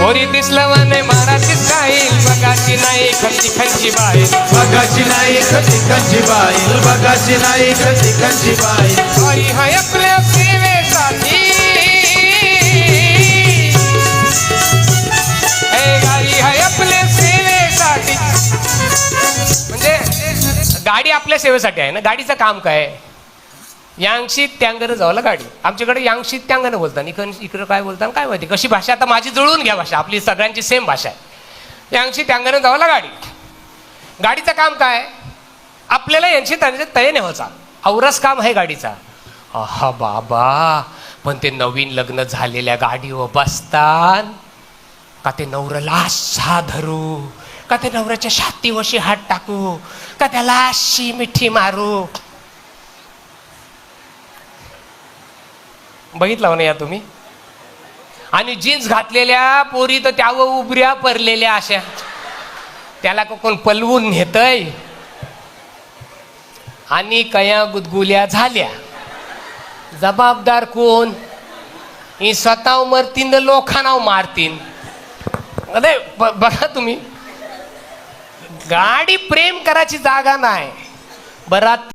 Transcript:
पोरी दिसलं म्हणे माराची स्टाईल, बघाची नाही खंची खंची बाई, बघाची नाही खंची खंची बाई, बघाची नाही खंची खंची बाई. गाडी हाय आपल्या सेवेसाठी, गाडी हाय आपल्या सेवेसाठी. म्हणजे गाडी आपल्या सेवेसाठी आहे ना. गाडीचं काम काय? यांगशी त्यांगनं जावला गाडी. आमच्याकडे यांगशी त्यांगनं बोलतात, इकडं काय बोलतात काय माहिती कशी भाषा. आता माझी जुळून घ्या भाषा, आपली सगळ्यांची सेम भाषा आहे. यांगशी त्यांगनं जावला गाडी. गाडीचं काम काय? आपल्याला यांची त्यांचे तय नेवायचा औरस काम आहे गाडीचा. हा बाबा, पण ते नवीन लग्न झालेल्या गाडीवर बसतात का ते नवऱ्याला असा धरू, का ते नवऱ्याच्या छातीवशी हात टाकू, का त्याला अशी मिठी मारू. बघितलं ना या तुम्ही. आणि जीन्स घातलेल्या पोरी तर त्यावर उबऱ्या पडलेल्या अशा, त्याला कोण पलवून नेतय. आणि कया गुदगुल्या झाल्या. जबाबदार कोण? ही स्वतः मरतीन लोकांना मारतीन. अरे बघा तुम्ही, गाडी प्रेम करायची जागा नाही. बरात